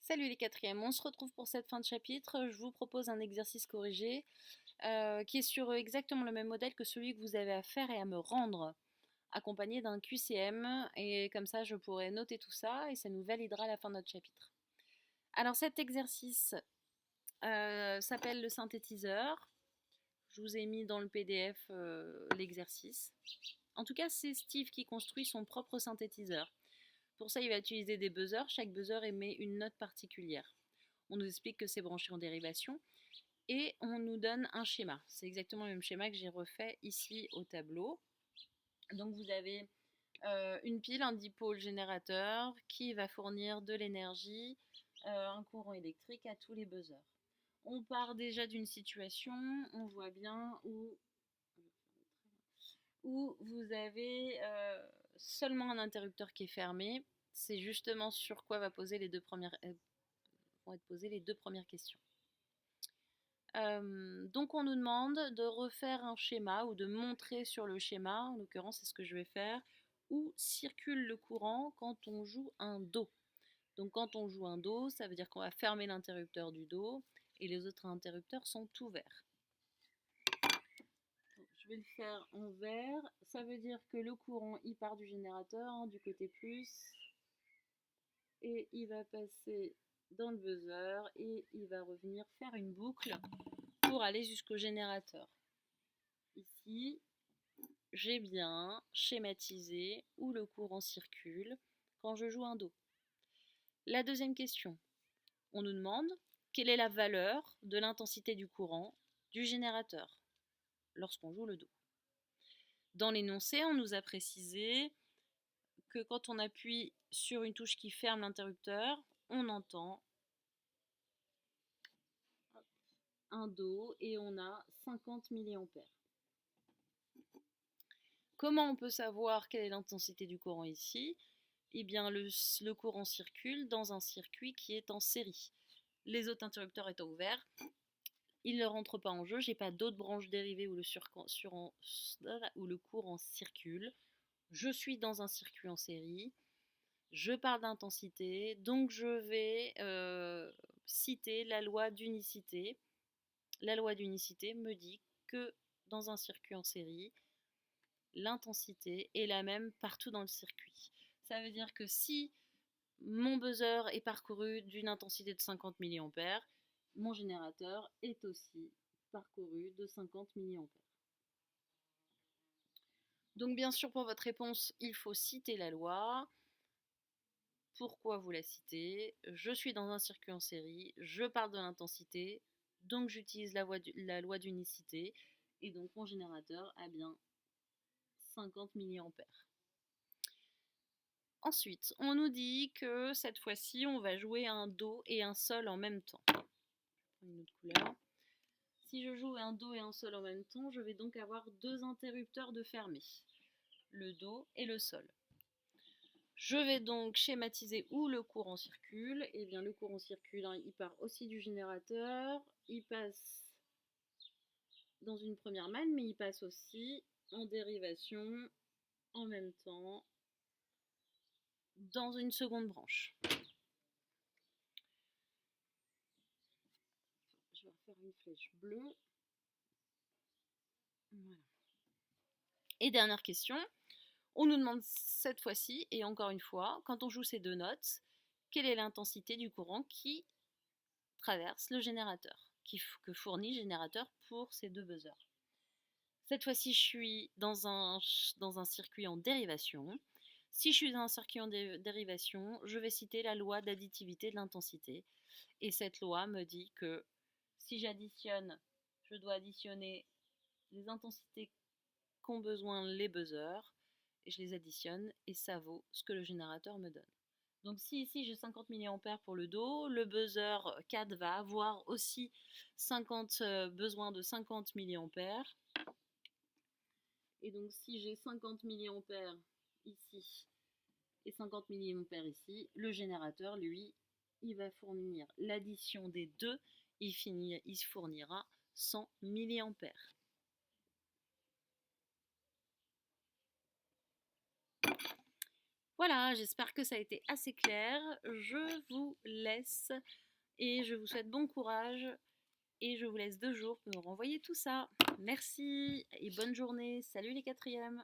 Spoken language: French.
Salut les quatrièmes, on se retrouve pour cette fin de chapitre. Je vous propose un exercice corrigé qui est sur exactement le même modèle que celui que vous avez à faire et à me rendre, accompagné d'un QCM. Et comme ça, je pourrai noter tout ça et ça nous validera à la fin de notre chapitre. Alors cet exercice s'appelle le synthétiseur. Je vous ai mis dans le PDF l'exercice. En tout cas, c'est Steve qui construit son propre synthétiseur. Pour ça, il va utiliser des buzzers. Chaque buzzer émet une note particulière. On nous explique que c'est branché en dérivation et on nous donne un schéma. C'est exactement le même schéma que j'ai refait ici au tableau. Donc vous avez une pile, un dipôle générateur qui va fournir de l'énergie, un courant électrique à tous les buzzers. On part déjà d'une situation, on voit bien où vous avez seulement un interrupteur qui est fermé. C'est justement sur quoi vont être posées les deux premières questions. Donc on nous demande de refaire un schéma ou de montrer sur le schéma, en l'occurrence c'est ce que je vais faire, où circule le courant quand on joue un Do. Donc quand on joue un Do, ça veut dire qu'on va fermer l'interrupteur du Do et les autres interrupteurs sont ouverts. Donc, je vais le faire en vert, ça veut dire que le courant il part du générateur, hein, du côté plus, et il va passer dans le buzzer et il va revenir faire une boucle pour aller jusqu'au générateur. Ici, j'ai bien schématisé où le courant circule quand je joue un Do. La deuxième question, on nous demande quelle est la valeur de l'intensité du courant du générateur lorsqu'on joue le Do. Dans l'énoncé, on nous a précisé que quand on appuie sur une touche qui ferme l'interrupteur, on entend un Do et on a 50 mA. Comment on peut savoir quelle est l'intensité du courant ici? Eh bien, le courant circule dans un circuit qui est en série. Les autres interrupteurs étant ouverts, ils ne rentrent pas en jeu. Je n'ai pas d'autres branches dérivées où le courant circule. Je suis dans un circuit en série. Je parle d'intensité, donc je vais citer la loi d'unicité. La loi d'unicité me dit que dans un circuit en série, l'intensité est la même partout dans le circuit. Ça veut dire que si mon buzzer est parcouru d'une intensité de 50 mA, mon générateur est aussi parcouru de 50 mA. Donc bien sûr, pour votre réponse, il faut citer la loi. Pourquoi vous la citez? Je suis dans un circuit en série, je parle de l'intensité, donc j'utilise la loi d'unicité, et donc mon générateur a bien 50 mA. Ensuite, on nous dit que cette fois-ci, on va jouer un Do et un Sol en même temps. Je prends une autre couleur. Si je joue un Do et un Sol en même temps, je vais donc avoir deux interrupteurs de fermés, le Do et le Sol. Je vais donc schématiser où le courant circule. Et bien le courant circule, hein, il part aussi du générateur, il passe dans une première manne, mais il passe aussi en dérivation en même temps dans une seconde branche. Je vais refaire une flèche bleue. Voilà. Et dernière question, on nous demande cette fois-ci, et encore une fois, quand on joue ces deux notes, quelle est l'intensité du courant qui traverse le générateur, que fournit le générateur pour ces deux buzzers. Cette fois-ci, je suis dans un circuit en dérivation. Si je suis dans un circuit en dérivation, je vais citer la loi d'additivité de l'intensité. Et cette loi me dit que si j'additionne, je dois additionner les intensités qu'ont besoin les buzzers, et je les additionne, et ça vaut ce que le générateur me donne. Donc si ici j'ai 50 mA pour le Do, le buzzer 4 va avoir aussi besoin de 50 mA. Et donc si j'ai 50 mA ici et 50 mA ici, le générateur, lui, il va fournir l'addition des deux, il fournira 100 mA. Voilà, j'espère que ça a été assez clair. Je vous laisse et je vous souhaite bon courage et je vous laisse 2 jours pour me renvoyer tout ça. Merci et bonne journée. Salut les quatrièmes.